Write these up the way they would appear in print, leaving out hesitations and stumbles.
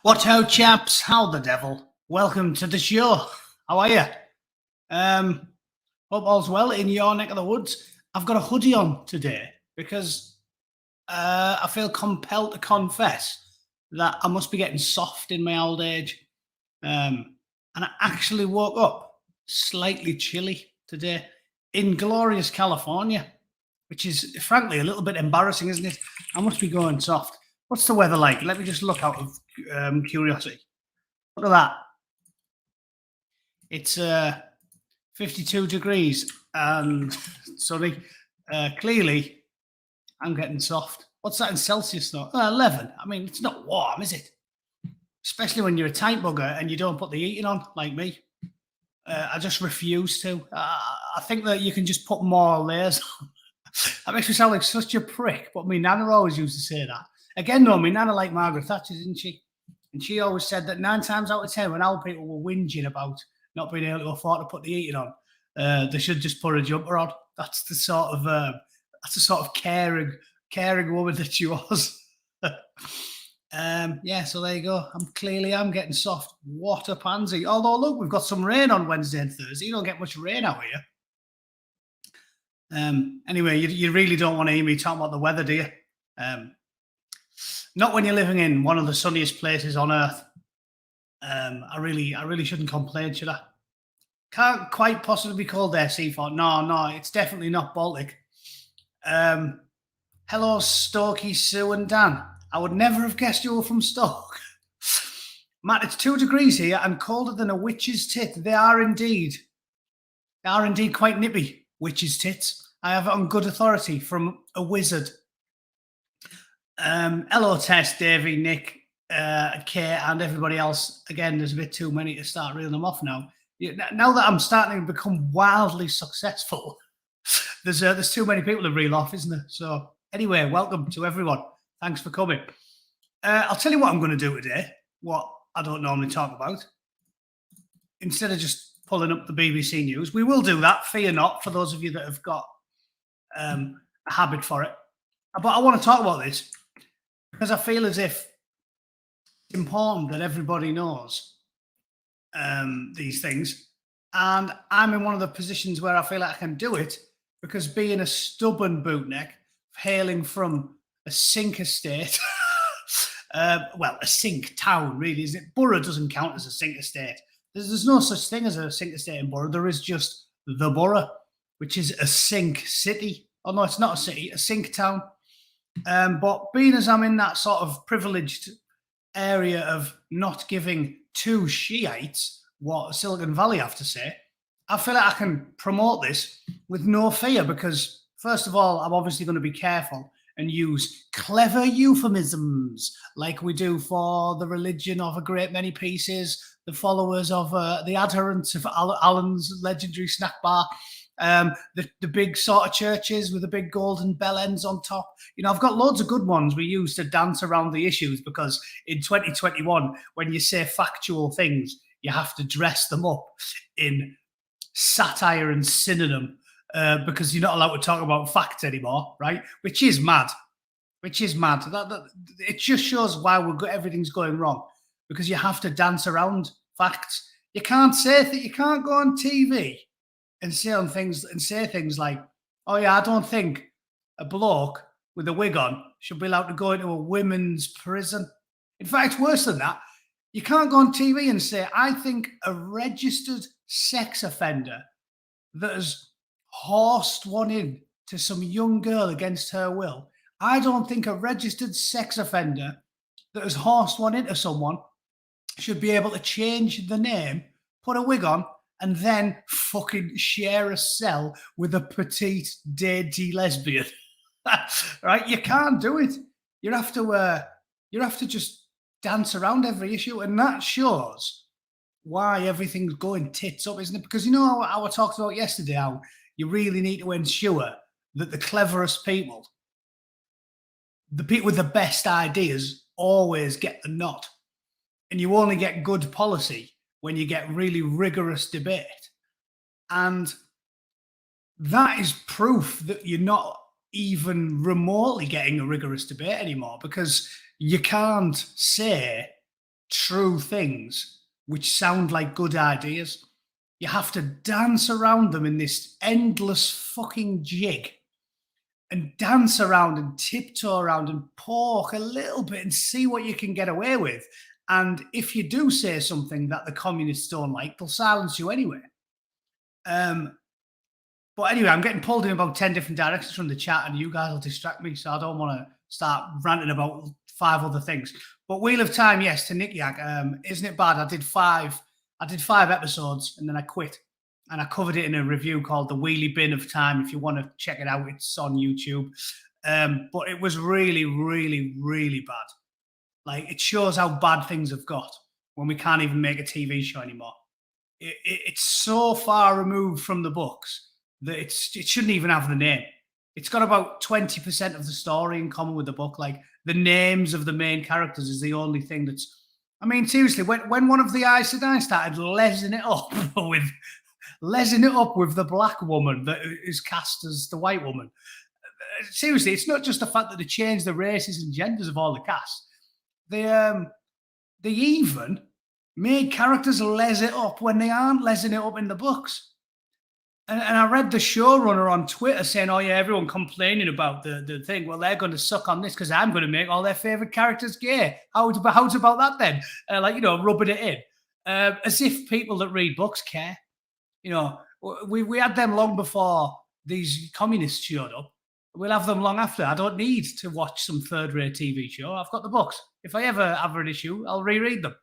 What ho, chaps? How the devil? Welcome to the show. How are you? Hope all's well in your neck of the woods. I've got a hoodie on today because I feel compelled to confess that I must be getting soft in my old age. And I actually woke up slightly chilly today in glorious California, which is frankly a little bit embarrassing, isn't it? I must be going soft. What's the weather like? Let me just look out of curiosity. Look at that. It's 52 degrees and sunny. Clearly, I'm getting soft. What's that in Celsius though? 11. I mean, it's not warm, is it? Especially when you're a tight bugger and you don't put the heating on, like me. I just refuse to. I think that you can just put more layers on. That makes me sound like such a prick, but my nana always used to say that. Again, though, my nana like Margaret Thatcher, didn't she? And she always said that 9 times out of 10, when old people were whinging about not being able to afford to put the heating on, they should just put a jumper on. That's the sort of caring woman that she was. Yeah, so there you go. I'm getting soft. What a pansy. Although, look, we've got some rain on Wednesday and Thursday. You don't get much rain out here. Anyway, you really don't want to hear me talking about the weather, do you? Not when you're living in one of the sunniest places on earth. I really shouldn't complain, should I? Can't quite possibly be called there, Seaford. No, it's definitely not Baltic. Hello, Stokey, Sue and Dan. I would never have guessed you were from Stoke. Matt, it's 2 degrees here and colder than a witch's tit. They are indeed quite nippy, witch's tits. I have it on good authority from a wizard. Hello, Tess, Davey, Nick, Kate, and everybody else. Again, there's a bit too many to start reeling them off now. Now that I'm starting to become wildly successful, there's too many people to reel off, isn't there? So anyway, welcome to everyone. Thanks for coming. I'll tell you what I'm going to do today, what I don't normally talk about. Instead of just pulling up the BBC News, we will do that, fear not, for those of you that have got a habit for it. But I want to talk about this because I feel as if it's important that everybody knows these things. And I'm in one of the positions where I feel like I can do it because being a stubborn bootneck, hailing from a sink estate, well, a sink town, really, isn't it? Borough doesn't count as a sink estate. There's no such thing as a sink estate in Borough. There is just the Borough, which is a sink city. Oh, no, it's not a city, a sink town. But being as I'm in that sort of privileged area of not giving two Shiites what Silicon Valley have to say, I feel like I can promote this with no fear because, first of all, I'm obviously going to be careful and use clever euphemisms like we do for the religion of a great many pieces, the followers of the adherents of Alan's legendary snack bar, the big sort of churches with the big golden bell ends on top. You know, I've got loads of good ones we use to dance around the issues because in 2021, when you say factual things, you have to dress them up in satire and synonym because you're not allowed to talk about facts anymore, right? Which is mad. It just shows why everything's going wrong because you have to dance around facts. You can't say that. You can't go on TV and say things like, "Oh yeah, I don't think a bloke with a wig on should be allowed to go into a women's prison." In fact, worse than that, you can't go on TV and say, "I think a registered sex offender that has horsed one in to some young girl against her will. I don't think a registered sex offender that has horsed one into someone should be able to change the name, put a wig on, and then fucking share a cell with a petite, dainty lesbian." Right? You can't do it. You have to just dance around every issue, and that shows why everything's going tits up, isn't it? Because you know how I talked about yesterday, how you really need to ensure that the cleverest people, the people with the best ideas, always get the nod. And you only get good policy when you get really rigorous debate. And that is proof that you're not even remotely getting a rigorous debate anymore because you can't say true things which sound like good ideas. You have to dance around them in this endless fucking jig and dance around and tiptoe around and poke a little bit and see what you can get away with. And if you do say something that the communists don't like, they'll silence you anyway. But anyway, I'm getting pulled in about 10 different directions from the chat, and you guys will distract me, so I don't want to start ranting about 5 other things. But Wheel of Time, yes, to Nick Yak. Isn't it bad? I did 5 episodes and then I quit. And I covered it in a review called The Wheelie Bin of Time. If you want to check it out, it's on YouTube. But it was really, really, really bad. Like, it shows how bad things have got when we can't even make a TV show anymore. It's so far removed from the books that it shouldn't even have the name. It's got about 20% of the story in common with the book. Like, the names of the main characters is the only thing that's... I mean, seriously, when one of the Aes Sedai started lesing it up with the black woman that is cast as the white woman, seriously, it's not just the fact that they changed the races and genders of all the cast. They even made characters les it up when they aren't lesing it up in the books. And I read the showrunner on Twitter saying, oh, yeah, everyone complaining about the thing. Well, they're going to suck on this because I'm going to make all their favourite characters gay. How's about that then? Rubbing it in. As if people that read books care. You know, we had them long before these communists showed up. We'll have them long after. I don't need to watch some third-rate TV show. I've got the books. If I ever have an issue, I'll reread them.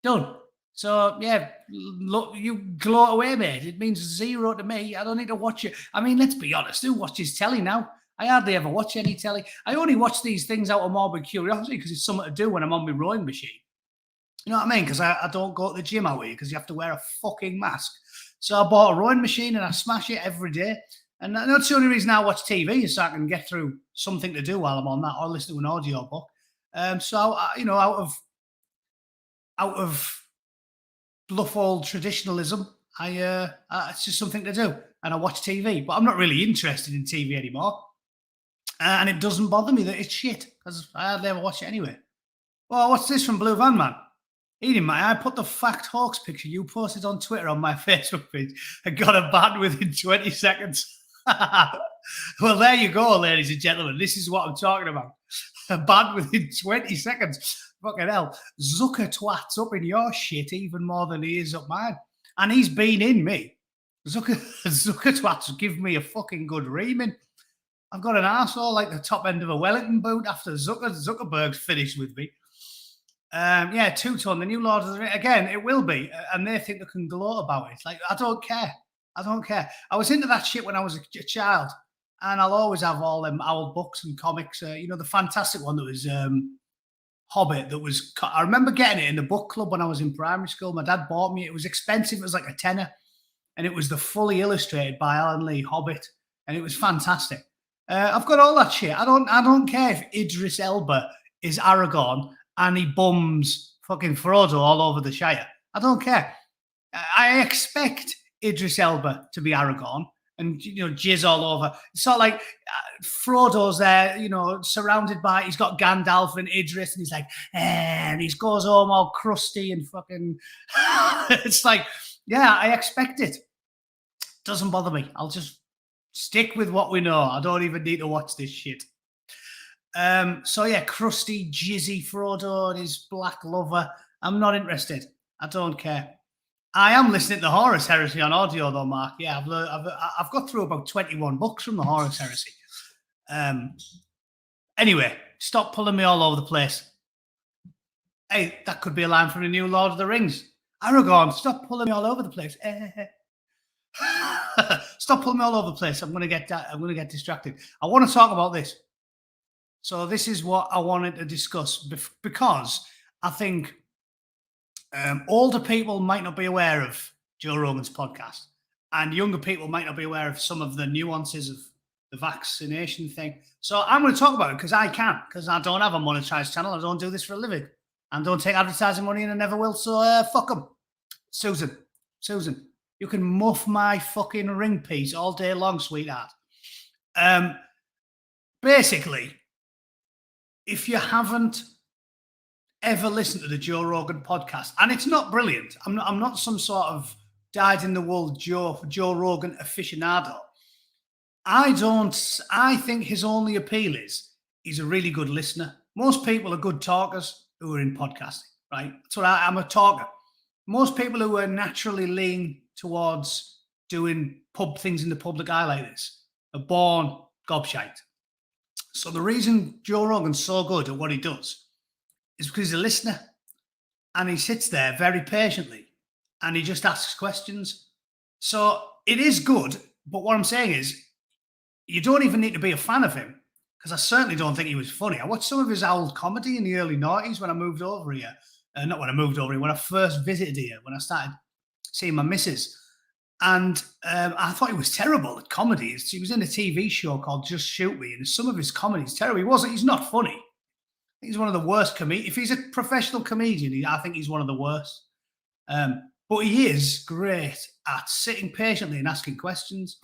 Done. So, yeah, look, you gloat away, mate. It means 0 to me. I don't need to watch it. I mean, let's be honest. Who watches telly now? I hardly ever watch any telly. I only watch these things out of morbid curiosity because it's something to do when I'm on my rowing machine. You know what I mean? Because I don't go to the gym out here because you have to wear a fucking mask. So I bought a rowing machine and I smash it every day. And that's the only reason I watch TV is so I can get through something to do while I'm on that or listen to an audio book. Out of bluff old traditionalism, it's just something to do. And I watch TV, but I'm not really interested in TV anymore. And it doesn't bother me that it's shit because I hardly ever watch it anyway. Well, what's this from Blue Van Man? He didn't mind. I put the Fact Hawks picture you posted on Twitter on my Facebook page and got a ban within 20 seconds. Well, there you go, ladies and gentlemen. This is what I'm talking about. A ban within 20 seconds. Fucking hell. Zucker twats up in your shit even more than he is up mine. And he's been in me. Zucker twats give me a fucking good reaming. I've got an arsehole like the top end of a Wellington boot after Zuckerberg's finished with me. Two-Tone, the new Lord of the Rings. Again, it will be. And they think they can gloat about it. Like, I don't care. I was into that shit when I was a child. And I'll always have all them old books and comics. The fantastic one that was Hobbit. I remember getting it in the book club when I was in primary school. My dad bought me. It was expensive. It was like a tenner. And it was the fully illustrated by Alan Lee Hobbit. And it was fantastic. I've got all that shit. I don't care if Idris Elba is Aragorn and he bums fucking Frodo all over the Shire. I don't care. I expect Idris Elba to be Aragorn and, jizz all over. It's sort of like Frodo's there, surrounded by, he's got Gandalf and Idris and he's like, and he goes home all crusty and fucking, it's like, yeah, I expect it. Doesn't bother me. I'll just stick with what we know. I don't even need to watch this shit. Crusty, jizzy Frodo and his black lover. I'm not interested. I don't care. I am listening to Horus Heresy on audio though, Mark. Yeah, I've got through about 21 books from the Horus Heresy. Anyway, stop pulling me all over the place. Hey, that could be a line from the new Lord of the Rings. Aragorn, stop pulling me all over the place. Stop pulling me all over the place. I'm going to get distracted. I want to talk about this. So this is what I wanted to discuss because I think older people might not be aware of Joe Rogan's podcast and younger people might not be aware of some of the nuances of the vaccination thing. So I'm going to talk about it because I don't have a monetized channel. I don't do this for a living and don't take advertising money and I never will. So fuck them. Susan, you can muff my fucking ring piece all day long, sweetheart. Basically, if you haven't ever listened to the Joe Rogan podcast, and it's not brilliant. I'm not some sort of dyed-in-the-wool Joe Rogan aficionado. I think his only appeal is he's a really good listener. Most people are good talkers who are in podcasting, right? So I'm a talker. Most people who are naturally lean towards doing pub things in the public eye like this are born gobshite. So the reason Joe Rogan's so good at what he does is because he's a listener, and he sits there very patiently and he just asks questions. So it is good, but what I'm saying is you don't even need to be a fan of him, because I certainly don't think he was funny. I watched some of his old comedy in the early 90s when I moved over here. Not when I moved over here, when I first visited here, when I started seeing my missus. And I thought he was terrible at comedy. He was in a TV show called Just Shoot Me, and some of his comedy is terrible. He's not funny. He's one of the worst comedians. If he's a professional comedian, I think he's one of the worst. But he is great at sitting patiently and asking questions.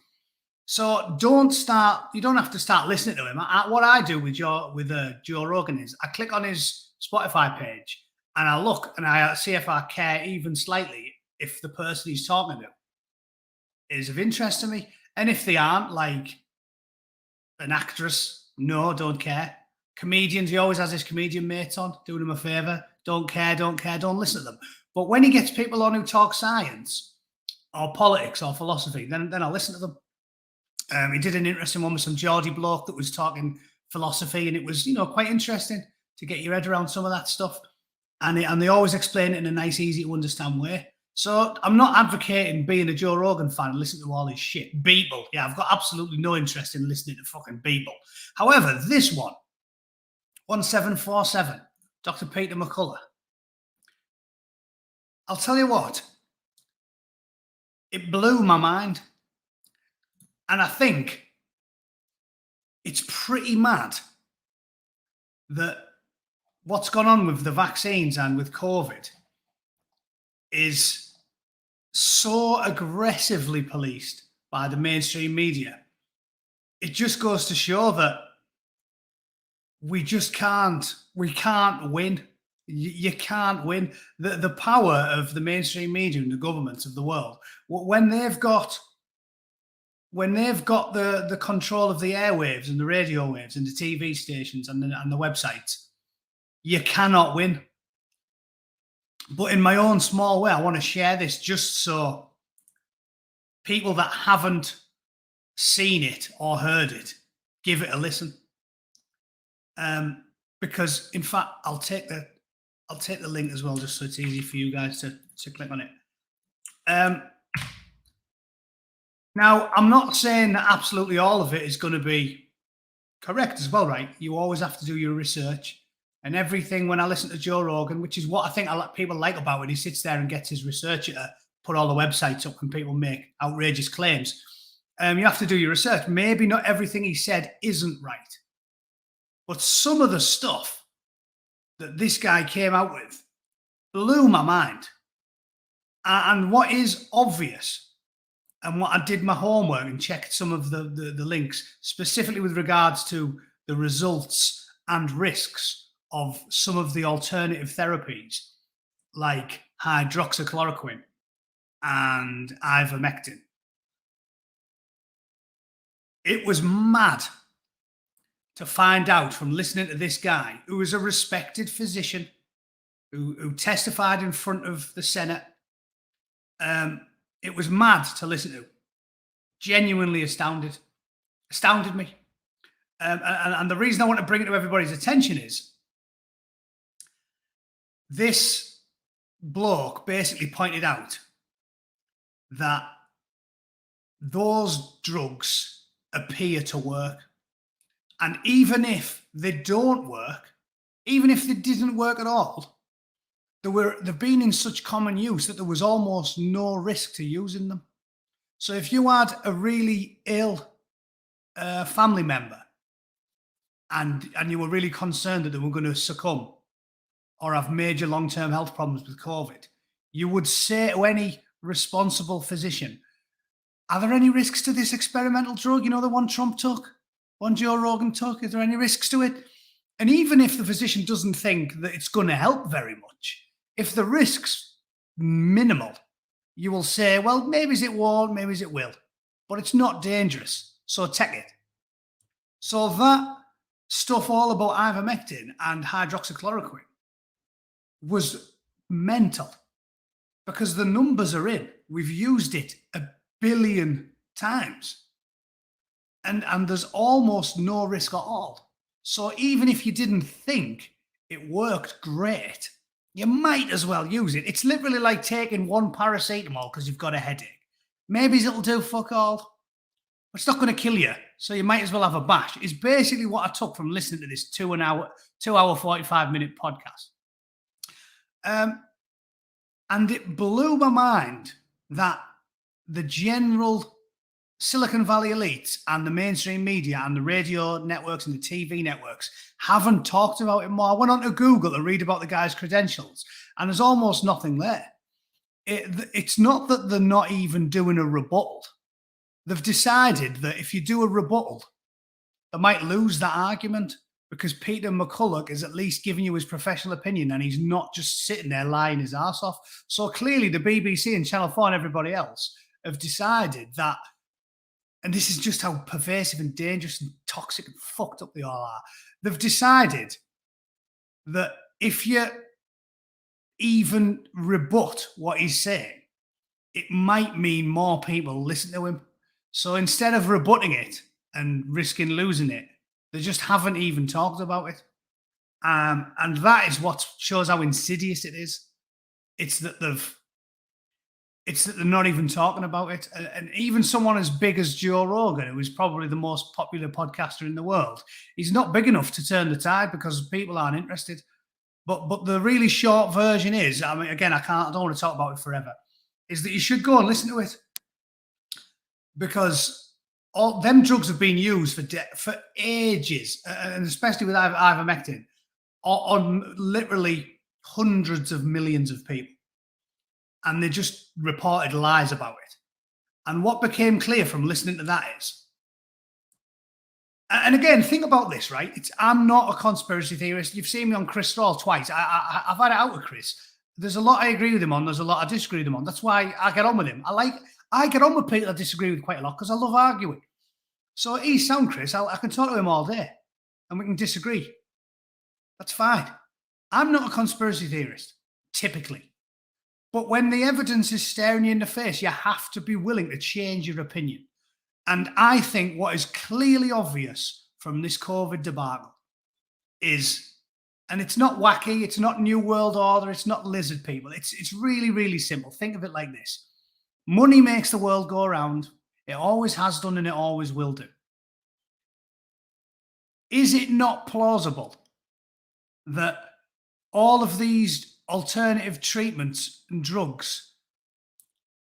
So you don't have to start listening to him. What I do with Joe Rogan is I click on his Spotify page and I look and I see if I care even slightly if the person he's talking to is of interest to me. And if they aren't, like an actress, no, don't care. Comedians, he always has his comedian mates on, doing him a favour. Don't care, don't listen to them. But when he gets people on who talk science or politics or philosophy, then I'll listen to them. He did an interesting one with some Geordie bloke that was talking philosophy, and it was, quite interesting to get your head around some of that stuff. And they always explain it in a nice, easy to understand way. So I'm not advocating being a Joe Rogan fan and listening to all his shit. Beeple. Yeah, I've got absolutely no interest in listening to fucking Beeple. However, this one, 1747, Dr. Peter McCullough. I'll tell you what, it blew my mind. And I think it's pretty mad that what's gone on with the vaccines and with COVID is so aggressively policed by the mainstream media. It just goes to show that we can't win. You can't win. The power of the mainstream media and the governments of the world, when they've got the control of the airwaves and the radio waves and the TV stations and the websites, you cannot win. But in my own small way, I want to share this just so people that haven't seen it or heard it, give it a listen. Because in fact, I'll take the link as well, just so it's easy for you guys to click on it. Now, I'm not saying that absolutely all of it is going to be correct as well, right? You always have to do your research. And everything, when I listen to Joe Rogan, which is what I think people like about it, he sits there and gets his researcher to put all the websites up and people make outrageous claims. You have to do your research. Maybe not everything he said isn't right. But some of the stuff that this guy came out with blew my mind. And what is obvious, and what I did my homework and checked some of the links, specifically with regards to the results and risks of some of the alternative therapies, like hydroxychloroquine and ivermectin. It was mad to find out from listening to this guy, who was a respected physician, who testified in front of the Senate. It was mad to listen to. Genuinely astounded me. And the reason I want to bring it to everybody's attention is this bloke basically pointed out that those drugs appear to work. And even if they don't work, even if they didn't work at all, they've been in such common use that there was almost no risk to using them. So if you had a really ill family member and you were really concerned that they were going to succumb or have major long-term health problems with COVID, you would say to any responsible physician, are there any risks to this experimental drug? The one Trump took, one Joe Rogan took? Is there any risks to it? And even if the physician doesn't think that it's going to help very much, if the risk's minimal, you will say, well, maybe it won't, maybe it will, but it's not dangerous, so take it. So that stuff all about ivermectin and hydroxychloroquine was mental because the numbers are in. We've used it 1 billion times. And there's almost no risk at all. So even if you didn't think it worked great, you might as well use it. It's literally like taking one paracetamol because you've got a headache. Maybe it'll do fuck all. It's not going to kill you, so you might as well have a bash. It's basically what I took from listening to this 2 hour 45-minute podcast. And it blew my mind that the general Silicon Valley elites and the mainstream media and the radio networks and the TV networks haven't talked about it more. I went on to Google to read about the guy's credentials, and there's almost nothing there. It's not that they're not even doing a rebuttal. They've decided that if you do a rebuttal, they might lose that argument because Peter McCulloch is at least giving you his professional opinion and he's not just sitting there lying his ass off. So clearly the BBC and Channel 4 and everybody else have decided that, and this is just how pervasive and dangerous and toxic and fucked up they all are. They've decided that if you even rebut what he's saying, it might mean more people listen to him. So instead of rebutting it and risking losing it, they just haven't even talked about it. And that is what shows how insidious it is. It's that they're not even talking about it. And even someone as big as Joe Rogan, who is probably the most popular podcaster in the world, he's not big enough to turn the tide because people aren't interested. But the really short version is, I mean, again, I don't want to talk about it forever, is that you should go and listen to it. Because all them drugs have been used for ages, and especially with ivermectin, on literally hundreds of millions of people. And they just reported lies about it. And what became clear from listening to that is, and again, think about this, right? I'm not a conspiracy theorist. You've seen me on Chris Thrall twice. I've had it out with Chris. There's a lot I agree with him on. There's a lot I disagree with him on. That's why I get on with him. I get on with people I disagree with quite a lot because I love arguing. So he's sound, Chris. I can talk to him all day and we can disagree. That's fine. I'm not a conspiracy theorist, typically. But when the evidence is staring you in the face, you have to be willing to change your opinion. And I think what is clearly obvious from this COVID debacle is, and it's not wacky, it's not New World Order, it's not lizard people. It's really, really simple. Think of it like this. Money makes the world go around. It always has done and it always will do. Is it not plausible that all of these alternative treatments and drugs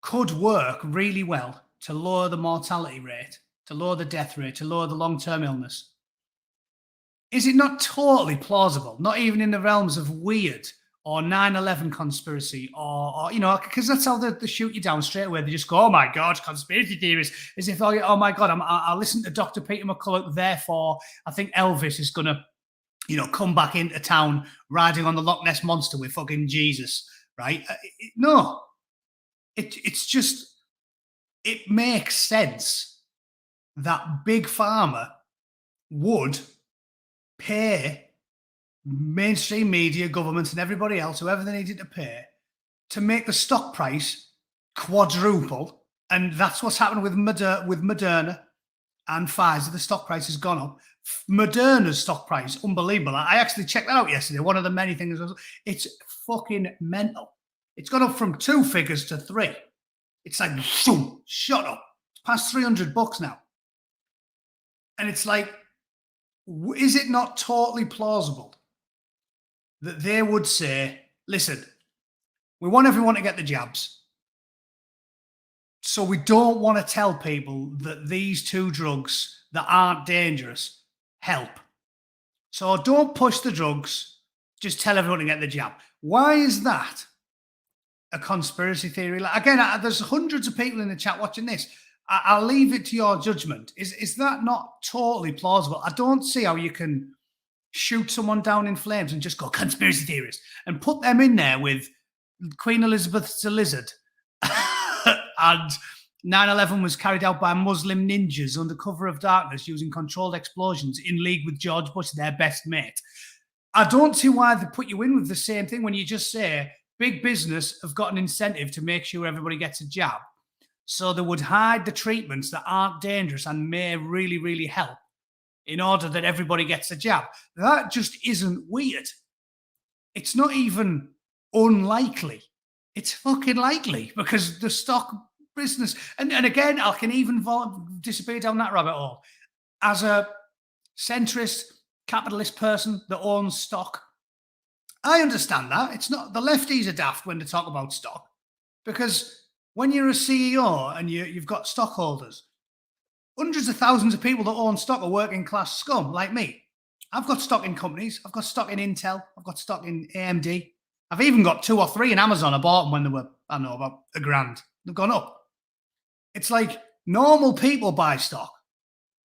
could work really well to lower the mortality rate, to lower the death rate, to lower the long-term illness? Is it not totally plausible, not even in the realms of weird or 9/11 conspiracy or because that's how they shoot you down straight away. They just go, oh my God, conspiracy theories, as if, oh my God, I listen to Dr. Peter McCulloch, therefore I think Elvis is going to, come back into town riding on the Loch Ness Monster with fucking Jesus, right? No, it's just, it makes sense that Big Pharma would pay mainstream media, governments, and everybody else, whoever they needed to pay, to make the stock price quadruple. And that's what's happened with Moderna and Pfizer. The stock price has gone up. Moderna's stock price, unbelievable. I actually checked that out yesterday. One of the many things, it's fucking mental. It's gone up from 2 figures to 3. It's like, shoom, shut up. It's past $300 now. And it's like, is it not totally plausible that they would say, listen, we want everyone to get the jabs, so we don't want to tell people that these 2 drugs that aren't dangerous help. So don't push the drugs, just tell everyone to get the jab. Why is that a conspiracy theory? Like, again, there's hundreds of people in the chat watching this. I'll leave it to your judgment. Is that not totally plausible? I don't see how you can shoot someone down in flames and just go conspiracy theorist and put them in there with Queen Elizabeth's a lizard and 9/11 was carried out by Muslim ninjas under cover of darkness using controlled explosions in league with George Bush, their best mate. I don't see why they put you in with the same thing when you just say big business have got an incentive to make sure everybody gets a jab. So they would hide the treatments that aren't dangerous and may really, really help in order that everybody gets a jab. That just isn't weird. It's not even unlikely. It's fucking likely because the stock business, and again, I can even disappear down that rabbit hole. As a centrist capitalist person that owns stock, I understand that. It's not the lefties are daft when they talk about stock because when you're a CEO and you've got stockholders, hundreds of thousands of people that own stock are working class scum like me. I've got stock in companies. I've got stock in Intel. I've got stock in AMD. I've even got 2 or 3 in Amazon. I bought them when they were, I don't know, about $1,000. They've gone up. It's like normal people buy stock.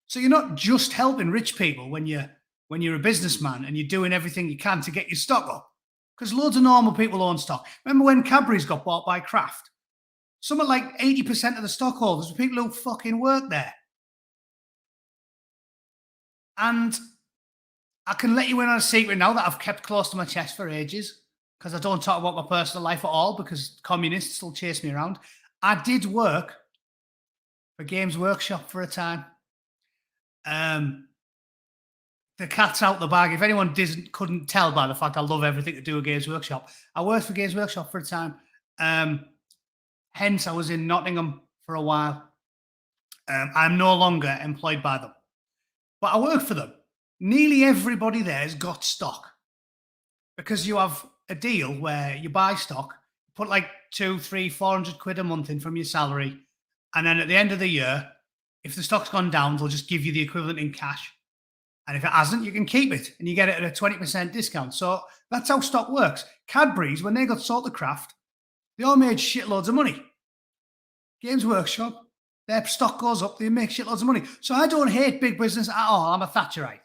So you're not just helping rich people when you're a businessman and you're doing everything you can to get your stock up. Because loads of normal people own stock. Remember when Cadbury's got bought by Kraft? Something like 80% of the stockholders were people who fucking work there. And I can let you in on a secret now that I've kept close to my chest for ages because I don't talk about my personal life at all because communists will chase me around. I did work for Games Workshop for a time. The cat's out the bag. If anyone couldn't tell by the fact I love everything to do with Games Workshop, I worked for Games Workshop for a time. Hence, I was in Nottingham for a while. I'm no longer employed by them. But I work for them. Nearly everybody there has got stock because you have a deal where you buy stock, put like 200, 300, 400 quid a month in from your salary. And then at the end of the year, if the stock's gone down, they'll just give you the equivalent in cash. And if it hasn't, you can keep it and you get it at a 20% discount. So that's how stock works. Cadbury's, when they got sold to Kraft, they all made shitloads of money. Games Workshop, their stock goes up, they make shitloads of money. So I don't hate big business at all. I'm a Thatcherite.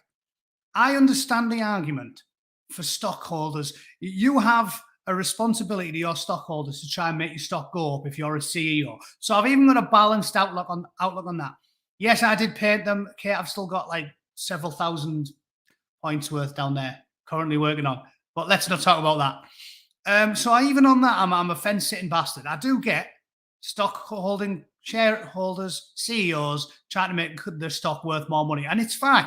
I understand the argument for stockholders. You have a responsibility to your stockholders to try and make your stock go up if you're a CEO. So I've even got a balanced outlook on that. Yes, I did paint them. Okay, I've still got like several thousand points worth down there currently working on. But let's not talk about that. So even on that, I'm a fence-sitting bastard. I do get stock holding shareholders, CEOs trying to make their stock worth more money. And it's fine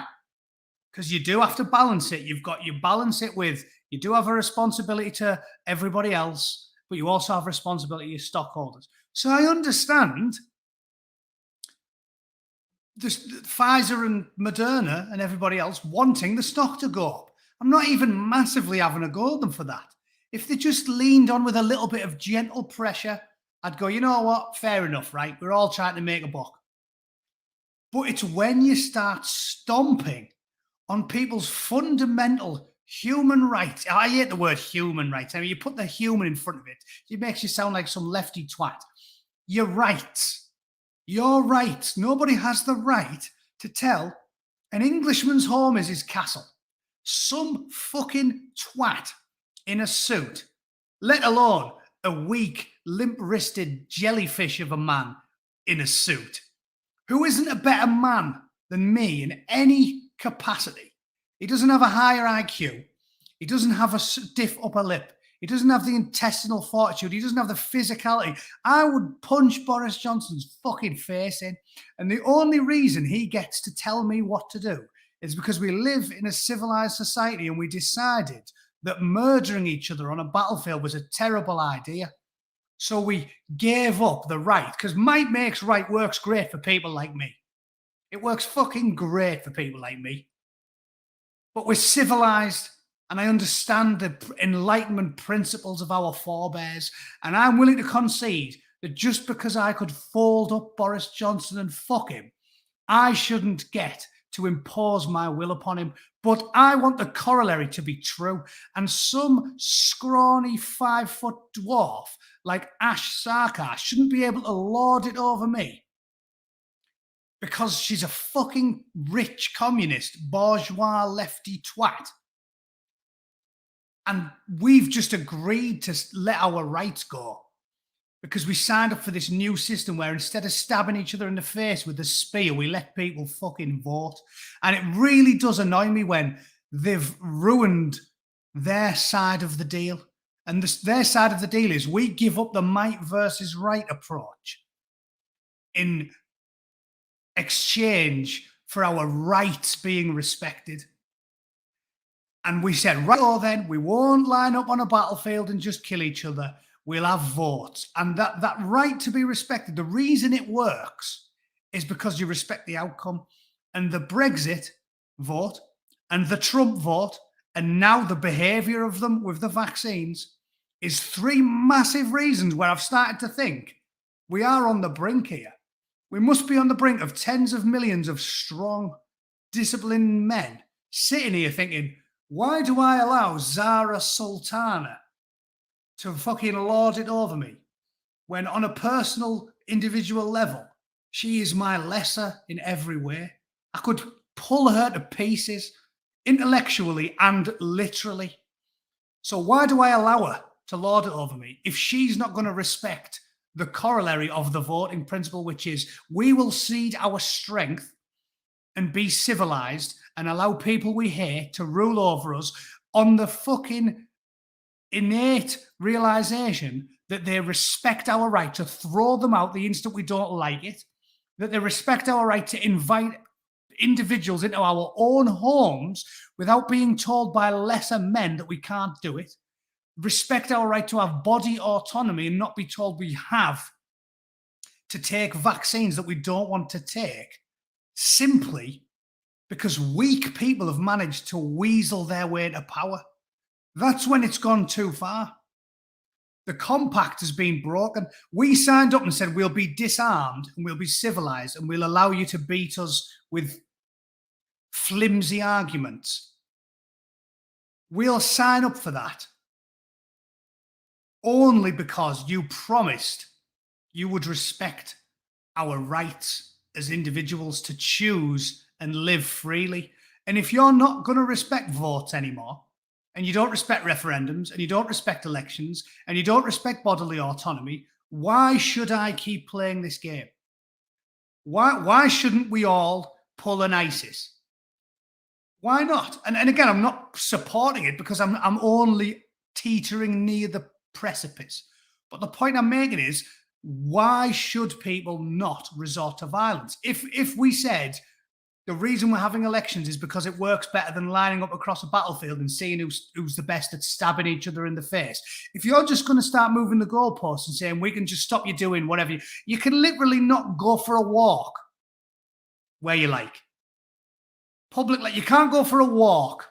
because you do have to balance it. You balance it with, you do have a responsibility to everybody else, but you also have a responsibility to your stockholders. So I understand Pfizer and Moderna and everybody else wanting the stock to go up. I'm not even massively having a go at them for that. If they just leaned on with a little bit of gentle pressure, I'd go, you know what? Fair enough, right? We're all trying to make a buck. But it's when you start stomping on people's fundamental human rights. I hate the word human rights. I mean, you put the human in front of it. It makes you sound like some lefty twat. Your rights. Your rights. Nobody has the right to tell an Englishman's home is his castle. Some fucking twat in a suit, let alone a weak, limp-wristed jellyfish of a man in a suit, who isn't a better man than me in any capacity. He doesn't have a higher IQ. He doesn't have a stiff upper lip. He doesn't have the intestinal fortitude. He doesn't have the physicality. I would punch Boris Johnson's fucking face in. And the only reason he gets to tell me what to do is because we live in a civilized society and we decided that murdering each other on a battlefield was a terrible idea. So we gave up the right, because might makes right works great for people like me. It works fucking great for people like me. But we're civilized, and I understand the Enlightenment principles of our forebears, and I'm willing to concede that just because I could fold up Boris Johnson and fuck him, I shouldn't get to impose my will upon him. But I want the corollary to be true, and some scrawny 5-foot dwarf like Ash Sarkar shouldn't be able to lord it over me because she's a fucking rich communist, bourgeois, lefty twat. And we've just agreed to let our rights go because we signed up for this new system where instead of stabbing each other in the face with a spear, we let people fucking vote. And it really does annoy me when they've ruined their side of the deal. And their side of the deal is we give up the might versus right approach in exchange for our rights being respected. And we said, right, oh, then we won't line up on a battlefield and just kill each other. We'll have votes. And that right to be respected, the reason it works is because you respect the outcome. And the Brexit vote and the Trump vote and now the behavior of them with the vaccines is three massive reasons where I've started to think we are on the brink here. We must be on the brink of tens of millions of strong, disciplined men sitting here thinking, why do I allow Zara Sultana to fucking lord it over me when on a personal, individual level, she is my lesser in every way? I could pull her to pieces intellectually and literally. So why do I allow her to lord it over me if she's not going to respect the corollary of the voting principle, which is we will cede our strength and be civilized and allow people we hate to rule over us on the fucking innate realization that they respect our right to throw them out the instant we don't like it, that they respect our right to invite individuals into our own homes without being told by lesser men that we can't do it, respect our right to have body autonomy and not be told we have to take vaccines that we don't want to take, simply because weak people have managed to weasel their way to power. That's when it's gone too far. The compact has been broken. We signed up and said we'll be disarmed and we'll be civilized and we'll allow you to beat us with flimsy arguments. We'll sign up for that only because you promised you would respect our rights as individuals to choose and live freely. And if you're not going to respect votes anymore, and you don't respect referendums, and you don't respect elections, and you don't respect bodily autonomy, why should I keep playing this game? Why shouldn't we all pull an ISIS? Why not? And again, I'm not supporting it because I'm only teetering near the precipice. But the point I'm making is, why should people not resort to violence? If we said the reason we're having elections is because it works better than lining up across a battlefield and seeing who's the best at stabbing each other in the face. If you're just going to start moving the goalposts and saying we can just stop you doing whatever, you can literally not go for a walk where you like. Public, you can't go for a walk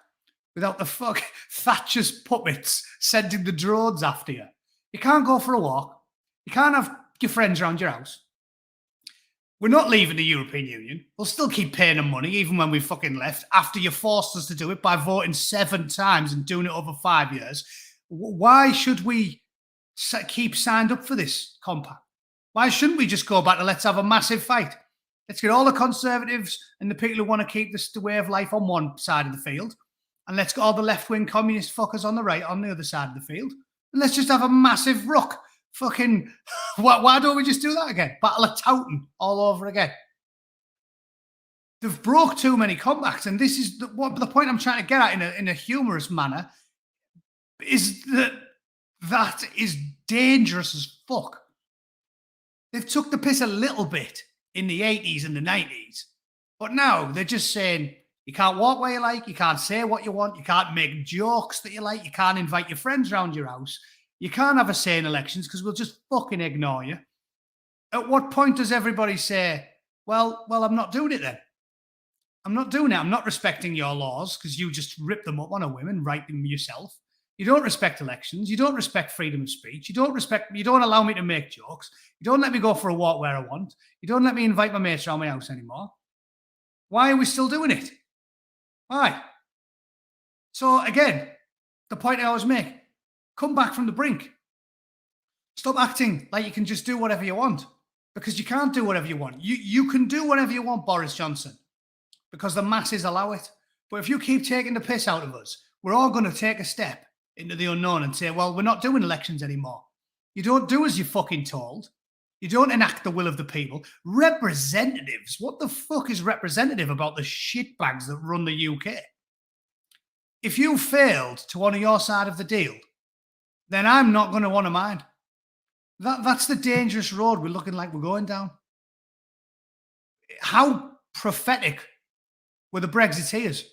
without the fuck Thatcher's puppets sending the drones after you. You can't go for a walk. You can't have your friends around your house. We're not leaving the European Union. We'll still keep paying them money even when we fucking left after you forced us to do it by voting 7 times and doing it over 5 years. Why should we keep signed up for this compact? Why shouldn't we just go back to let's have a massive fight? Let's get all the Conservatives and the people who want to keep the way of life on one side of the field, and let's get all the left-wing communist fuckers on the right on the other side of the field, and let's just have a massive ruck. Fucking, why don't we just do that again? Battle of Towton all over again. They've broke too many compacts, and this is the point I'm trying to get at in a humorous manner, is that is dangerous as fuck. They've took the piss a little bit in the 80s and the 90s, but now they're just saying you can't walk where you like, you can't say what you want, you can't make jokes that you like, you can't invite your friends around your house. You can't have a say in elections because we'll just fucking ignore you. At what point does everybody say, well, I'm not doing it then? I'm not doing it. I'm not respecting your laws because you just rip them up on a whim and write them yourself. You don't respect elections. You don't respect freedom of speech. You don't allow me to make jokes. You don't let me go for a walk where I want. You don't let me invite my mates around my house anymore. Why are we still doing it? Why? So again, the point I always make, come back from the brink. Stop acting like you can just do whatever you want, because you can't do whatever you want. You can do whatever you want, Boris Johnson, because the masses allow it. But if you keep taking the piss out of us, we're all going to take a step into the unknown and say, well, we're not doing elections anymore. You don't do as you're fucking told. You don't enact the will of the people. Representatives. What the fuck is representative about the shitbags that run the UK? If you failed to honour your side of the deal, then I'm not going to honour mine. That's the dangerous road we're looking like we're going down. How prophetic were the Brexiteers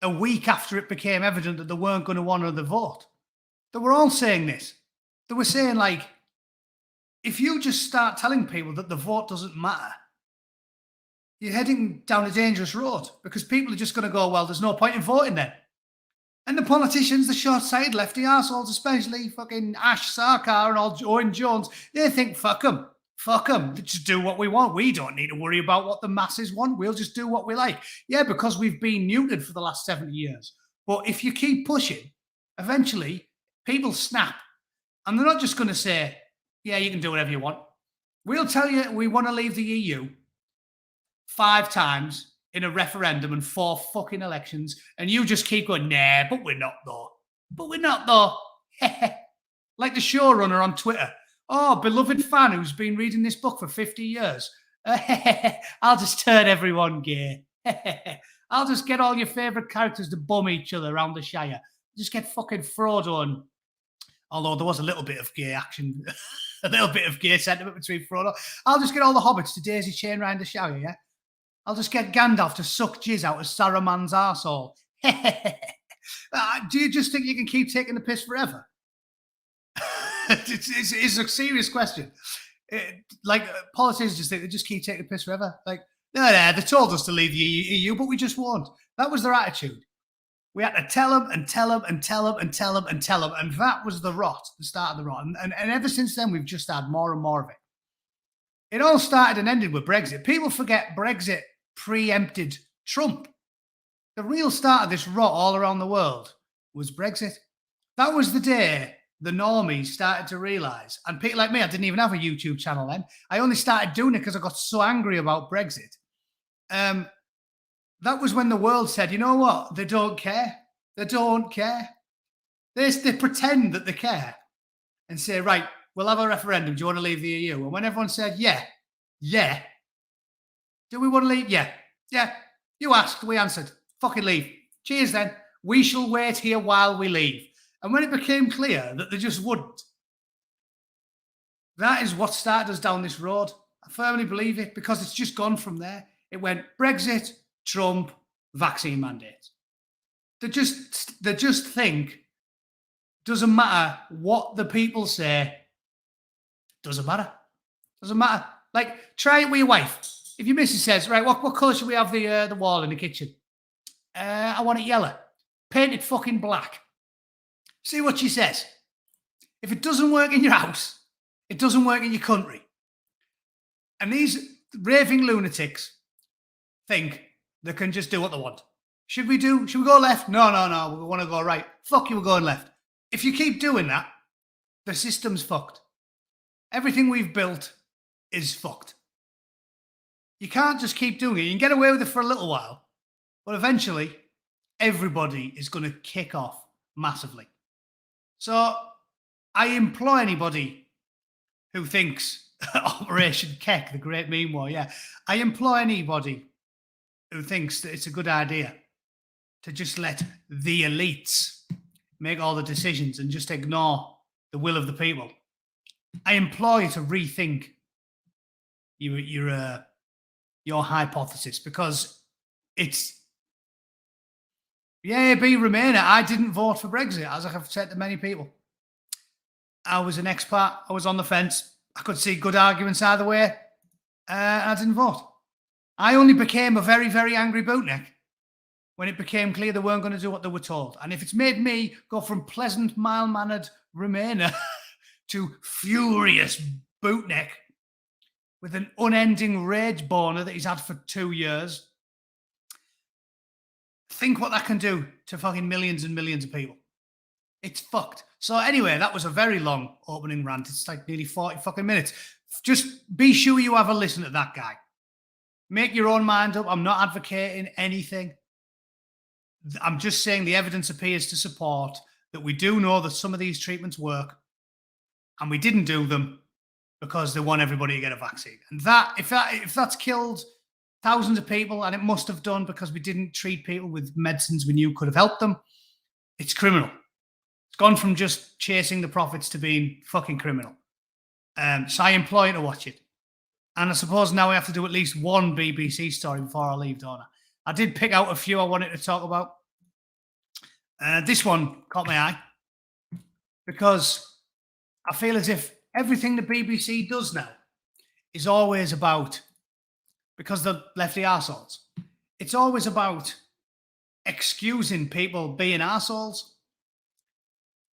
a week after it became evident that they weren't going to honour the vote? They were all saying this. They were saying, like, if you just start telling people that the vote doesn't matter, you're heading down a dangerous road, because people are just going to go, well, there's no point in voting then. And the politicians, the short-sighted lefty arseholes, especially fucking Ash Sarkar and all Owen Jones, they think, fuck them. Fuck them. Just do what we want. We don't need to worry about what the masses want. We'll just do what we like. Yeah, because we've been neutered for the last 70 years. But if you keep pushing, eventually people snap. And they're not just going to say, yeah, you can do whatever you want. We'll tell you we want to leave the EU 5 times in a referendum and 4 fucking elections, and you just keep going, nah, but we're not though. But we're not though. Like the showrunner on Twitter. Oh, beloved fan who's been reading this book for 50 years. I'll just turn everyone gay. I'll just get all your favourite characters to bum each other around the Shire. Just get fucking Frodo and... Although there was a little bit of gay action, a little bit of gay sentiment between Frodo. I'll just get all the hobbits to daisy chain round the Shire, yeah? I'll just get Gandalf to suck jizz out of Saruman's arsehole. Do you just think you can keep taking the piss forever? It's a serious question. Politicians just think they just keep taking the piss forever. Like, no, they told us to leave the EU, but we just won't. That was their attitude. We had to tell them and tell them and tell them and tell them and tell them. And that was the rot, the start of the rot. And ever since then, we've just had more and more of it. It all started and ended with Brexit. People forget Brexit preempted Trump. The real start of this rot all around the world was Brexit. That was the day the normies started to realise. And people like me, I didn't even have a YouTube channel then. I only started doing it because I got so angry about Brexit. That was when the world said, you know what? They don't care. They don't care. They pretend that they care and say, right, we'll have a referendum. Do you want to leave the EU? And when everyone said, yeah. Do we want to leave? Yeah. You asked, we answered. Fucking leave. Cheers then. We shall wait here while we leave. And when it became clear that they just wouldn't, that is what started us down this road. I firmly believe it, because it's just gone from there. It went Brexit, Trump, vaccine mandates. They just think, doesn't matter what the people say, doesn't matter. Doesn't matter. Like, try it with your wife. If your missus says, right, what colour should we have the wall in the kitchen? I want it yellow. Paint it fucking black. See what she says. If it doesn't work in your house, it doesn't work in your country. And these raving lunatics think they can just do what they want. Should we go left? No, we want to go right. Fuck you, we're going left. If you keep doing that, the system's fucked. Everything we've built is fucked. You can't just keep doing it. You can get away with it for a little while, but eventually everybody is going to kick off massively. So I implore anybody who thinks Operation Keck, the Great Meme War, yeah. I implore anybody who thinks that it's a good idea to just let the elites make all the decisions and just ignore the will of the people. I implore you to rethink your hypothesis, because it's, yeah, be Remainer. I didn't vote for Brexit, as I have said to many people. I was an expat. I was on the fence. I could see good arguments either way. I didn't vote. I only became a very, very angry bootneck when it became clear they weren't going to do what they were told. And if it's made me go from pleasant, mild-mannered Remainer to furious bootneck with an unending rage boner that he's had for 2 years, think what that can do to fucking millions and millions of people. It's fucked. So anyway, that was a very long opening rant. It's like nearly 40 fucking minutes. Just be sure you have a listen to that guy. Make your own mind up. I'm not advocating anything. I'm just saying the evidence appears to support that we do know that some of these treatments work, and we didn't do them because they want everybody to get a vaccine. And if that's killed thousands of people, and it must have done because we didn't treat people with medicines we knew could have helped them, it's criminal. It's gone from just chasing the profits to being fucking criminal. So I implore you to watch it. And I suppose now we have to do at least one BBC story before I leave, don't I? I did pick out a few I wanted to talk about. This one caught my eye because I feel as if everything the BBC does now is always about, because they're lefty arseholes, it's always about excusing people being arseholes.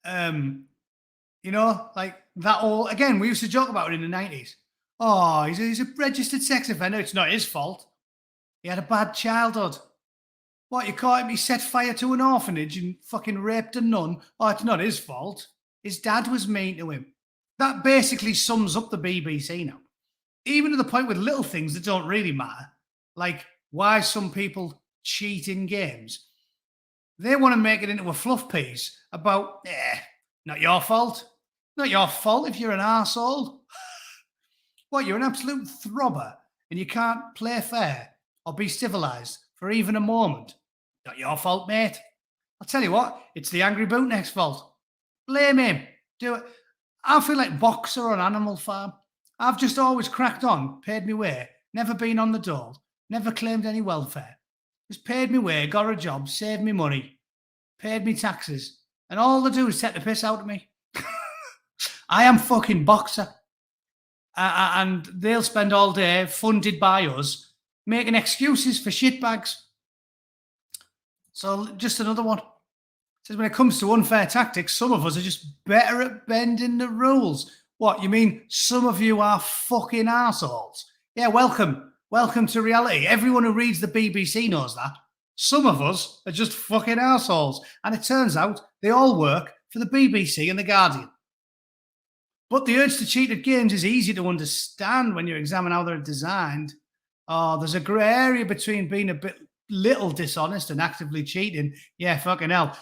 You know, like that all, again, we used to joke about it in the 90s. Oh, he's a registered sex offender. It's not his fault. He had a bad childhood. What, you caught him? He set fire to an orphanage and fucking raped a nun. Oh, it's not his fault. His dad was mean to him. That basically sums up the BBC now. Even to the point with little things that don't really matter, like why some people cheat in games. They want to make it into a fluff piece about, not your fault. Not your fault if you're an arsehole. What, you're an absolute throbber and you can't play fair or be civilised for even a moment. Not your fault, mate. I'll tell you what, it's the Angry Bootneck's fault. Blame him. Do it. I feel like Boxer on Animal Farm. I've just always cracked on, paid me way, never been on the dole, never claimed any welfare. Just paid me way, got a job, saved me money, paid me taxes, and all they do is take the piss out of me. I am fucking Boxer. And they'll spend all day, funded by us, making excuses for shitbags. So just another one. It says when it comes to unfair tactics, some of us are just better at bending the rules. What, you mean some of you are fucking arseholes? Yeah, welcome. Welcome to reality. Everyone who reads the BBC knows that. Some of us are just fucking arseholes. And it turns out they all work for the BBC and The Guardian. But the urge to cheat at games is easy to understand when you examine how they're designed. Oh, there's a grey area between being a little dishonest and actively cheating. Yeah, fucking hell.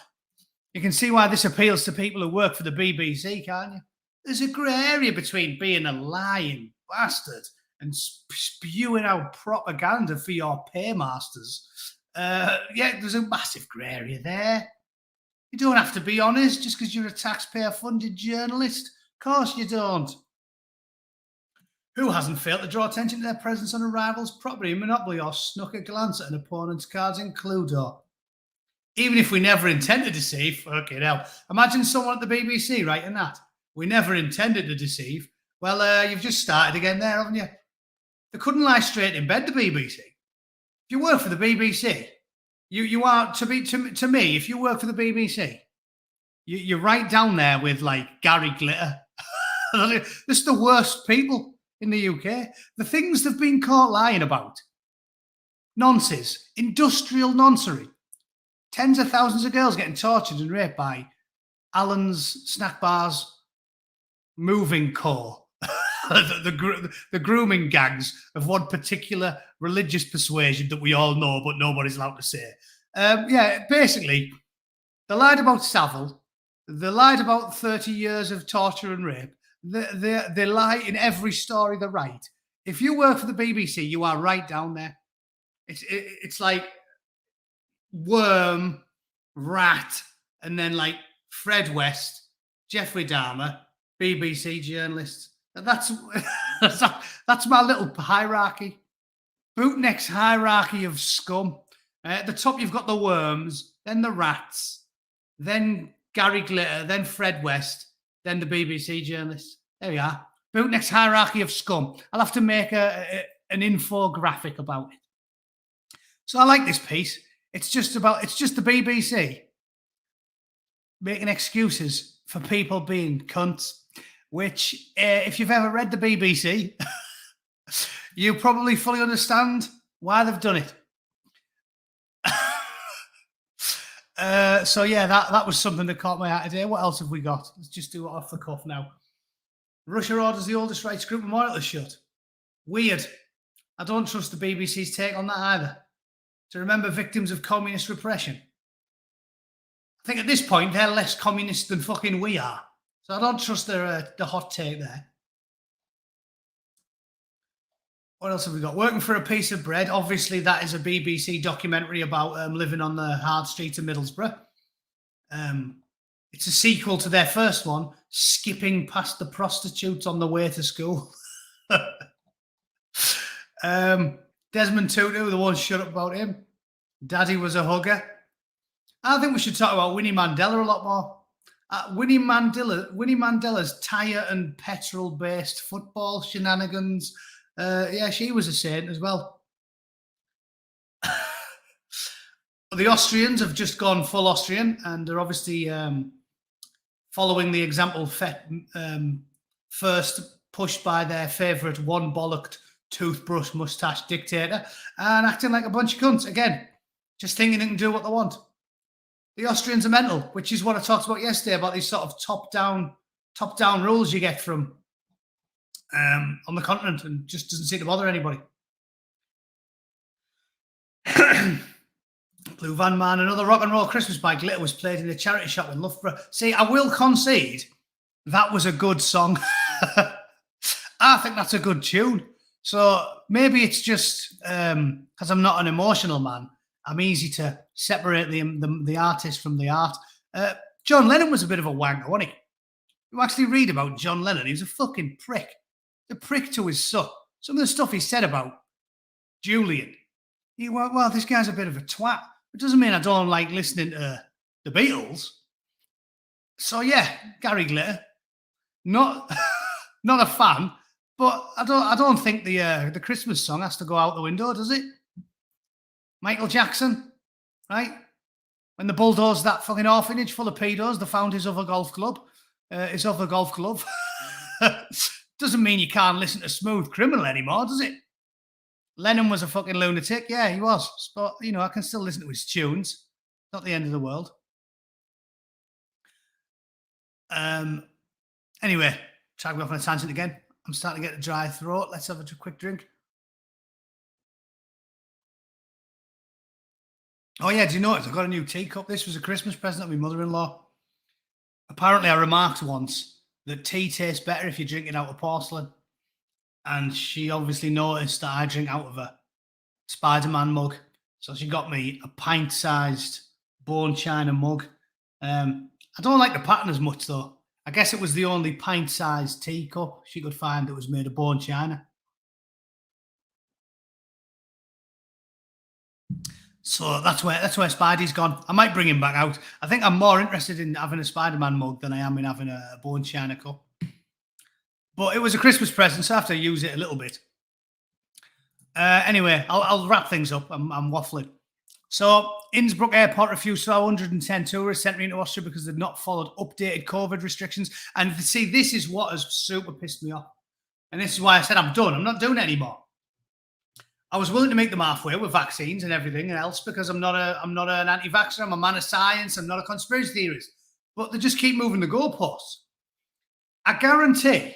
You can see why this appeals to people who work for the BBC, can't you? There's a grey area between being a lying bastard and spewing out propaganda for your paymasters. Yeah, there's a massive grey area there. You don't have to be honest just because you're a taxpayer-funded journalist. Of course you don't. Who hasn't failed to draw attention to their presence on a rival's property in Monopoly or snuck a glance at an opponent's cards in Cluedo? Even if we never intend to deceive, fucking hell. Imagine someone at the BBC writing that. We never intended to deceive. Well, you've just started again there, haven't you? They couldn't lie straight in bed, the BBC. If you work for the BBC, you are, to me, if you work for the BBC, you're right down there with, like, Gary Glitter. This is the worst people in the UK. The things they've been caught lying about. Nonsense. Industrial noncery. Tens of thousands of girls getting tortured and raped by Allen's Snack Bars Moving Co. the grooming gangs of one particular religious persuasion that we all know, but nobody's allowed to say. Yeah, basically, they lied about Savile. They lied about 30 years of torture and rape. They lie in every story they write. If you work for the BBC, you are right down there. It's like Worm, Rat, and then like Fred West, Jeffrey Dahmer, BBC journalists. That's my little hierarchy. Bootneck's hierarchy of scum. At the top, you've got the worms, then the rats, then Gary Glitter, then Fred West, then the BBC journalists. There we are. Bootneck's hierarchy of scum. I'll have to make an infographic about it. So I like this piece. It's just the BBC making excuses for people being cunts, which, if you've ever read the BBC, you probably fully understand why they've done it. So yeah, that was something that caught my eye today. What else have we got? Let's just do it off the cuff now. Russia orders the oldest rights group memorial to shut. Weird. I don't trust the BBC's take on that either. To remember victims of communist repression. I think at this point they're less communist than fucking we are. So I don't trust the hot take there. What else have we got? Working for a piece of bread. Obviously, that is a BBC documentary about living on the hard streets of Middlesbrough. It's a sequel to their first one, skipping past the prostitutes on the way to school. Desmond Tutu, the one shut up about him. Daddy was a hugger. I think we should talk about Winnie Mandela a lot more. Winnie Mandela's tyre and petrol-based football shenanigans. Yeah, she was a saint as well. The Austrians have just gone full Austrian and are obviously following the example first pushed by their favourite one-bollocked toothbrush mustache dictator and acting like a bunch of cunts. Again, just thinking they can do what they want. The Austrians are mental, which is what I talked about yesterday about these sort of top-down rules you get from on the continent, and just doesn't seem to bother anybody. Blue Van Man, another rock and roll Christmas by Glitter was played in a charity shop in Loughborough. See, I will concede that was a good song. I think that's a good tune. So maybe it's just because I'm not an emotional man. I'm easy to separate the artist from the art. John Lennon was a bit of a wanker, wasn't he? You actually read about John Lennon. He was a fucking prick. A prick to his son. Some of the stuff he said about Julian. Well, this guy's a bit of a twat. It doesn't mean I don't like listening to the Beatles. So yeah, Gary Glitter. Not a fan, but I don't think the Christmas song has to go out the window, does it? Michael Jackson, right? When they bulldozed that fucking orphanage full of pedos, they found his other golf club. Doesn't mean you can't listen to Smooth Criminal anymore, does it? Lennon was a fucking lunatic. Yeah, he was. But, I can still listen to his tunes. Not the end of the world. Anyway, try to go off on a tangent again. I'm starting to get a dry throat. Let's have a quick drink. Oh, yeah, do you notice? I got a new teacup. This was a Christmas present of my mother-in-law. Apparently, I remarked once that tea tastes better if you drink it out of porcelain. And she obviously noticed that I drink out of a Spider-Man mug. So she got me a pint-sized bone china mug. I don't like the pattern as much, though. I guess it was the only pint-sized teacup she could find that was made of bone china. So that's where Spidey's gone. I might bring him back out. I think I'm more interested in having a Spider-Man mug than I am in having a bone china cup. But it was a Christmas present, so I have to use it a little bit. Anyway, I'll wrap things up. I'm waffling. So, Innsbruck Airport refused to allow 110 tourists entering into Austria because they'd not followed updated COVID restrictions. And see, this is what has super pissed me off. And this is why I said I'm done. I'm not doing it anymore. I was willing to make them halfway with vaccines and everything else because I'm not an anti-vaxxer. I'm a man of science. I'm not a conspiracy theorist. But they just keep moving the goalposts. I guarantee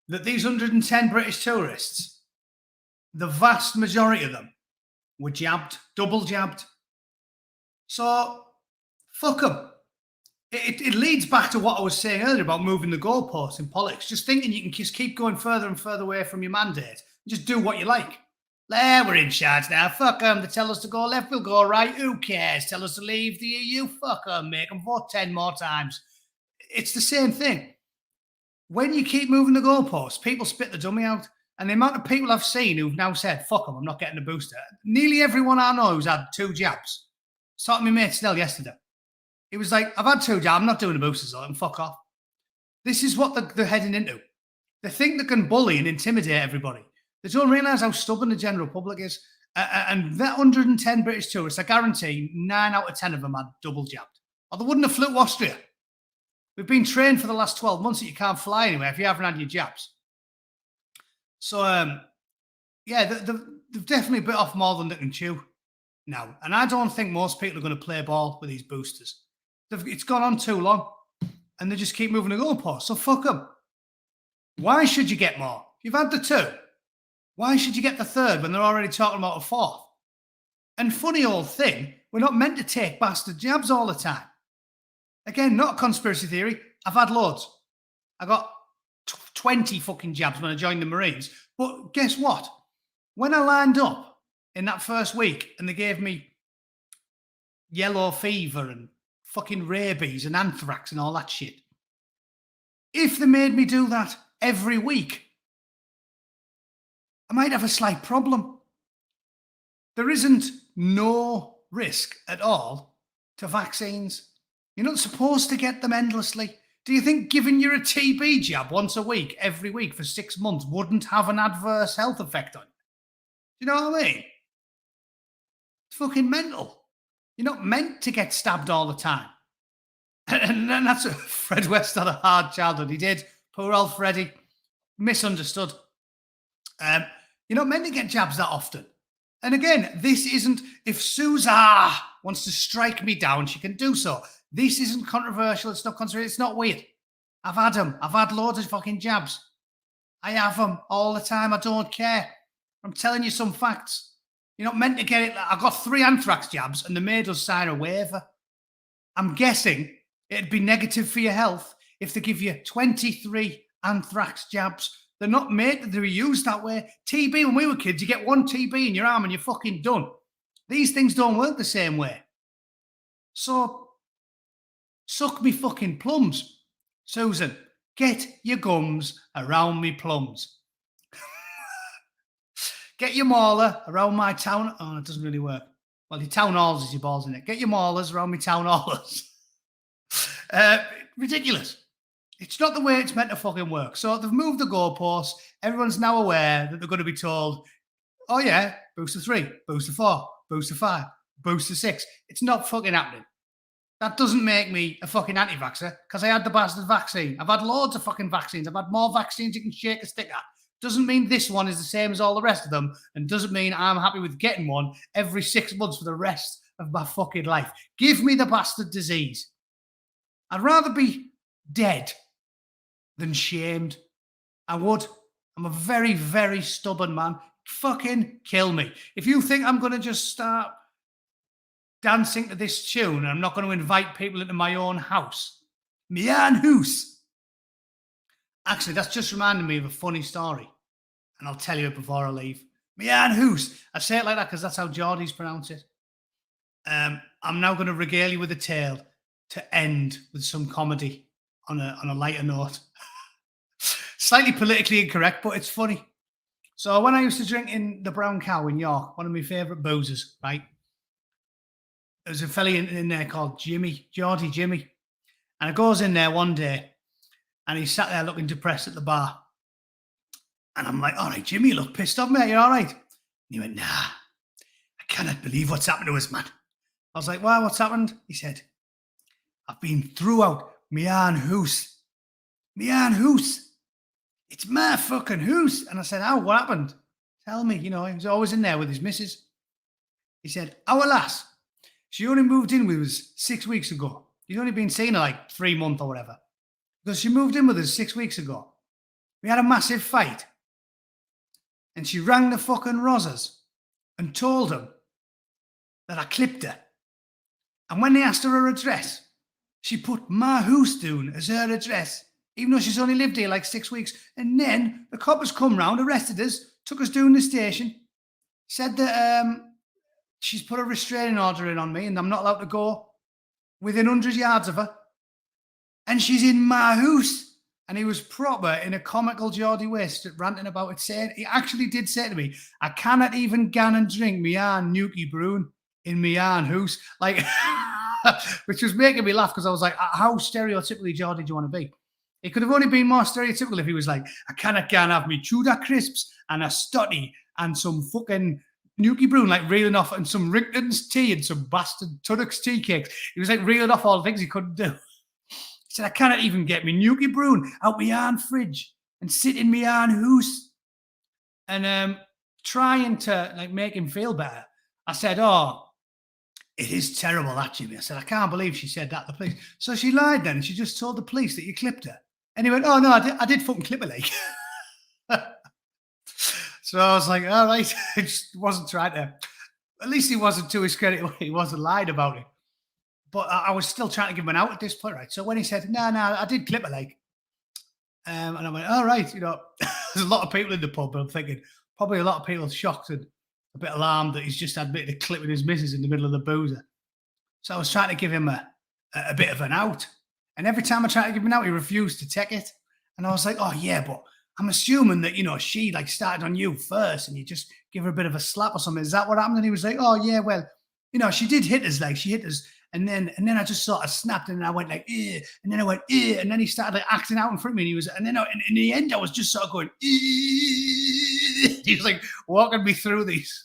that these 110 British tourists, the vast majority of them were jabbed, double jabbed. So, fuck them. It leads back to what I was saying earlier about moving the goalposts in politics. Just thinking you can just keep going further and further away from your mandate. Just do what you like. We're in charge now. Fuck them. They tell us to go left, we'll go right. Who cares? Tell us to leave the EU. Fuck them. Make them vote 10 more times. It's the same thing. When you keep moving the goalposts, people spit the dummy out. And the amount of people I've seen who've now said, fuck them, I'm not getting a booster. Nearly everyone I know who's had 2 jabs. I was talking to my mate Snell yesterday. He was like, I've had 2 jabs, I'm not doing the boosters, and fuck off. This is what they're heading into. They think they can bully and intimidate everybody. They don't realise how stubborn the general public is. And that 110 British tourists, I guarantee 9 out of 10 of them had double jabbed. Or they wouldn't have flew to Austria. We've been trained for the last 12 months that you can't fly anywhere if you haven't had your jabs. So, yeah, they've definitely bit off more than they can chew now. And I don't think most people are going to play ball with these boosters. It's gone on too long. And they just keep moving the goalposts. So fuck them. Why should you get more? You've had the 2. Why should you get the 3rd when they're already talking about a 4th? And funny old thing, we're not meant to take bastard jabs all the time. Again, not a conspiracy theory. I've had loads. I got 20 fucking jabs when I joined the Marines. But guess what? When I lined up in that first week and they gave me yellow fever and fucking rabies and anthrax and all that shit, if they made me do that every week, I might have a slight problem. There isn't no risk at all to vaccines. You're not supposed to get them endlessly. Do you think giving you a TB jab once a week, every week for 6 months wouldn't have an adverse health effect on you? Do you know what I mean? It's fucking mental. You're not meant to get stabbed all the time. And that's what Fred West had a hard childhood. He did. Poor old Freddie. Misunderstood. You're not meant to get jabs that often. And again, this isn't, if Susan wants to strike me down, she can do so. This isn't controversial. It's not controversial. It's not weird. I've had them. I've had loads of fucking jabs. I have them all the time. I don't care. I'm telling you some facts. You're not meant to get it. I got 3 anthrax jabs and they made us sign a waiver. I'm guessing it'd be negative for your health if they give you 23 anthrax jabs. They're not made to be used that way. TB, when we were kids, you get 1 TB in your arm and you're fucking done. These things don't work the same way. So, suck me fucking plums. Susan, get your gums around me plums. Get your mauler around my town. Oh, it doesn't really work. Well, your town halls is your balls in it. Get your maulers around me town hallers. Ridiculous. It's not the way it's meant to fucking work. So they've moved the goalposts. Everyone's now aware that they're going to be told, oh yeah, booster 3, booster 4, booster 5, booster 6. It's not fucking happening. That doesn't make me a fucking anti-vaxxer because I had the bastard vaccine. I've had loads of fucking vaccines. I've had more vaccines you can shake a stick at. Doesn't mean this one is the same as all the rest of them, and doesn't mean I'm happy with getting one every 6 months for the rest of my fucking life. Give me the bastard disease. I'd rather be dead than shamed. I would. I'm a very, very stubborn man. Fucking kill me. If you think I'm going to just start dancing to this tune and I'm not going to invite people into my own house, Mian Hoos. Actually, that's just reminded me of a funny story, and I'll tell you it before I leave. Mian Hoos. I say it like that because that's how Geordies pronounce it. I'm now going to regale you with a tale to end with some comedy on a lighter note. Slightly politically incorrect, but it's funny. So when I used to drink in the Brown Cow in York, one of my favourite boozers, right? There was a fella in there called Geordie Jimmy. And I goes in there one day and he sat there looking depressed at the bar. And I'm like, all right, Jimmy, you look pissed off, mate. You're all right? And he went, nah, I cannot believe what's happened to us, man. I was like, well, what's happened? He said, I've been throughout Mian Hoos. Mian Hoos. It's my fucking hoose. And I said, oh, what happened? Tell me. You know, he was always in there with his missus. He said, our lass, she only moved in with us 6 weeks ago. He's only been seeing her like 3 months or whatever. Because she moved in with us 6 weeks ago. We had a massive fight. And she rang the fucking Rozzers and told them that I clipped her. And when they asked her address, she put my house down as her address, even though she's only lived here like 6 weeks. And then the coppers come round, arrested us, took us down the station, said that she's put a restraining order in on me and I'm not allowed to go within 100 yards of her. And she's in my house. And he was proper in a comical Geordie way, ranting about it, saying, he actually did say to me, I cannot even gan and drink my own Nuki Brown in my own house. Like, which was making me laugh because I was like, how stereotypically Geordie do you want to be? It could have only been more stereotypical if he was like, I cannot gan have me Tudor crisps and a stutty and some fucking Nuki Brown, like reeling off, and some Rickton's tea and some bastard Tunnocks tea cakes. He was like reeling off all the things he couldn't do. He said, I cannot even get me Nuki Brown out my own fridge and sit in my own house. And trying to like make him feel better, I said, oh, it is terrible, that, Jimmy. I said, I can't believe she said that to the police. So she lied then. She just told the police that you clipped her. And he went, oh, no, I did fucking clip her, like. So I was like, all right. It just wasn't trying to. At least he wasn't to his credit. He wasn't lying about it. but I was still trying to give him an out at this point, right? So when he said, no, I did clip a leg. And I went, all right, you know, there's a lot of people in the pub, but I'm thinking probably a lot of people shocked and a bit alarmed that he's just admitted to clipping his missus in the middle of the boozer. So I was trying to give him a bit of an out. And every time I tried to give him an out, he refused to take it. And I was like, oh, yeah, but I'm assuming that, you know, she like started on you first and you just give her a bit of a slap or something. Is that what happened? And he was like, oh, yeah, well, you know, she did hit us, like she hit us. And then I just sort of snapped and I went like, eh. And then I went, eh. And then he started like, acting out in front of me. And he was, and then in the end, I was just sort of going, eh. He was like walking me through these,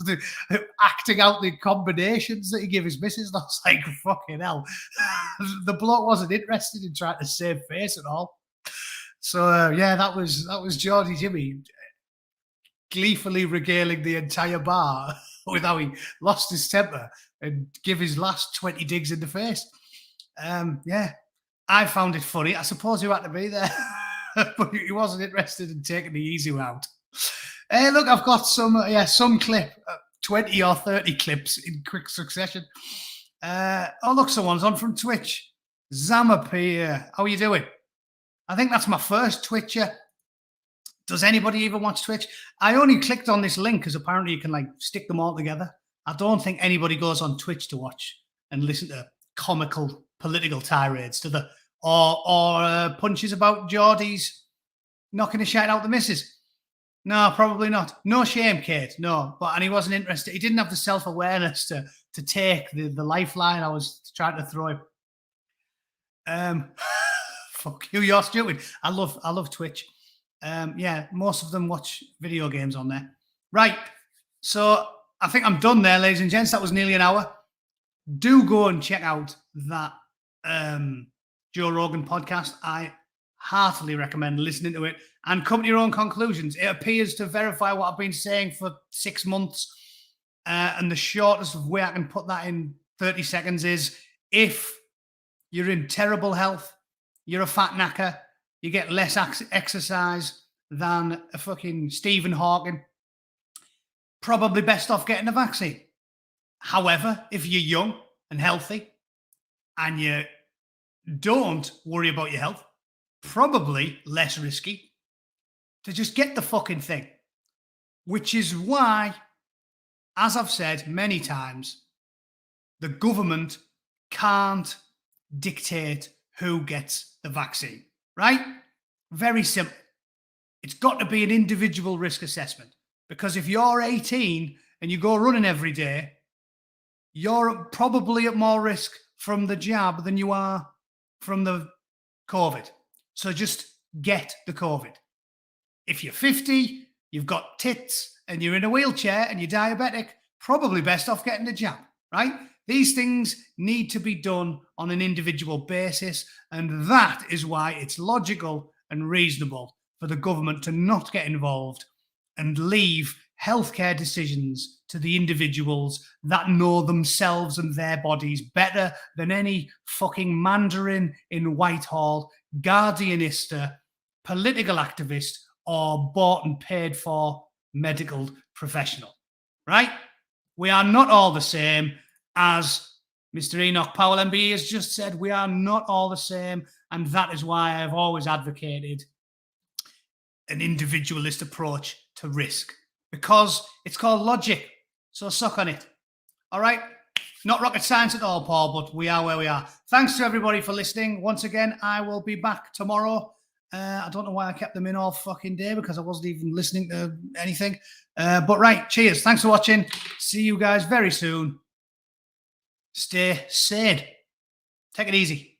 acting out the combinations that he gave his missus. And I was like, fucking hell. The bloke wasn't interested in trying to save face at all. So yeah, that was Geordie Jimmy gleefully regaling the entire bar with how he lost his temper and give his last 20 digs in the face. Yeah, I found it funny. I suppose you had to be there, but he wasn't interested in taking the easy route. Hey, look, I've got some clip, 20 or 30 clips in quick succession. Oh, look, someone's on from Twitch. Zamapia, how are you doing? I think that's my first Twitcher. Does anybody even watch Twitch? I only clicked on this link because apparently you can like stick them all together. I don't think anybody goes on Twitch to watch and listen to comical political tirades to the or punches about Geordie's knocking a shit out the missus. No, probably not. No shame, Kate. No, and he wasn't interested. He didn't have the self-awareness to take the lifeline I was trying to throw him. Fuck you, you're stupid. I love Twitch. Yeah, most of them watch video games on there. Right. So I think I'm done there, ladies and gents. That was nearly an hour. Do go and check out that Joe Rogan podcast. I heartily recommend listening to it and come to your own conclusions. It appears to verify what I've been saying for 6 months. And the shortest way I can put that in 30 seconds is if you're in terrible health, you're a fat knacker, you get less exercise than a fucking Stephen Hawking, probably best off getting a vaccine. However, if you're young and healthy and you don't worry about your health, probably less risky to just get the fucking thing. Which is why, as I've said many times, the government can't dictate who gets the vaccine, right? Very simple. It's got to be an individual risk assessment, because if you're 18 and you go running every day, you're probably at more risk from the jab than you are from the COVID. So just get the COVID. If you're 50, you've got tits and you're in a wheelchair and you're diabetic, probably best off getting the jab, right? These things need to be done on an individual basis, and that is why it's logical and reasonable for the government to not get involved and leave healthcare decisions to the individuals that know themselves and their bodies better than any fucking Mandarin in Whitehall, Guardianista, political activist, or bought and paid for medical professional, right? We are not all the same. As Mr. Enoch Powell MBE has just said, we are not all the same, and that is why I've always advocated an individualist approach to risk, because it's called logic. So suck on it. All right? Not rocket science at all, Paul, but we are where we are. Thanks to everybody for listening. Once again, I will be back tomorrow. I don't know why I kept them in all fucking day, because I wasn't even listening to anything. But right, cheers. Thanks for watching. See you guys very soon. Stay sane. Take it easy.